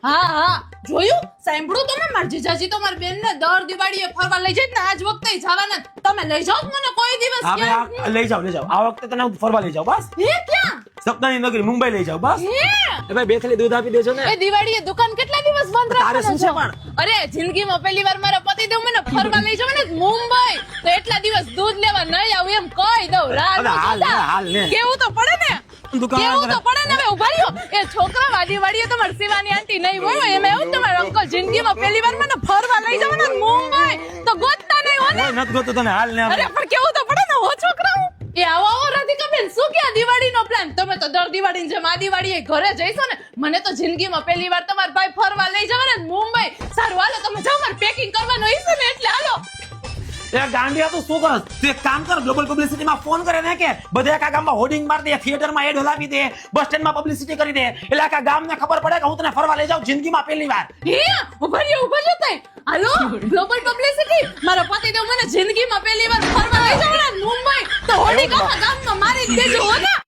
હા જોયું સાંભળ્યું તમે માર જીજાજી તો મારી બેન ને દર દિવાળીએ ફરવા લઈ જાય ને આજ વખતે જવાના તમે લઈ જાઓ મને કોઈ દિવસ હવે ક્યાંય. લઈ જાઓ આ વખતે તને હું ફરવા લઈ જાઉં બસ હે ક્યાં સપનાની નગરી મુંબઈ લઈ જાઉં બસ હે એ ભાઈ બે થેલી દૂધ આપી દેજો ને એ દિવાળીએ દુકાન કેટલા દિવસ બંધ તારે શું રાખવાનો છે છો અરે જિંદગીમાં પહેલી વાર મારા પતિદેવ મને ફરવા લઈ જવાને મુંબઈ તો એટલા દિવસ દૂધ લેવા નહીં આવું એમ કહી દઉં રાજ અરે હાલ ને કેવું તો પડે ને દુકાન કેવું તો પડે ને હવે ઉભા રહ્યો એ છોકરા વાડીએ તમારી શિવાની આંટી નહીં હોય એમ એવું તમારા અંકલ જિંદગીમાં પહેલી વાર મને ફરવા લઈ જવાના મુંબઈ તો ગોતતા નહીં હો ને નથી ગોતો તને હાલ ને અરે પણ કેવું તો પડે ને હો છોકરાઓ એ આવો રાધિકાબેન શું કે આ દિવાળીનો પ્લાન તમે તો દર દિવાળીની જેમ આ દિવાળીએ ઘરે જઈશો ને મને તો જિંદગીમાં પહેલી વાર તમારા ભાઈ ફરવા લઈ જવાના ને મુંબઈ સારું હાલો તમે જાઓ મારે પેકિંગ કરવાનું હશે ને એટલે હાલો એ ગાંડિયા તું શું કરસ તું એક કામ કર ગ્લોબલ પબ્લિસિટી માં ફોન કરે ને કે બધા આખા ગામમાં હોર્ડિંગ માર દે થિયેટર માં એડ હલાવી દે બસ સ્ટેન્ડ માં પબ્લિસિટી કરી દે એટલે આખા ગામને ખબર પડે કે હું તને ફરવા લઈ જાઉં જિંદગીમાં પહેલી વાર હે ઉભા રહ્યો તઈ હાલો ગ્લોબલ પબ્લિસિટી મારા પતિદેવ મને જિંદગીમાં પહેલી વાર ફરવા લઈ જવાના મુંબઈ તો હોડી ગામમાં મારી જ દેજો હો ને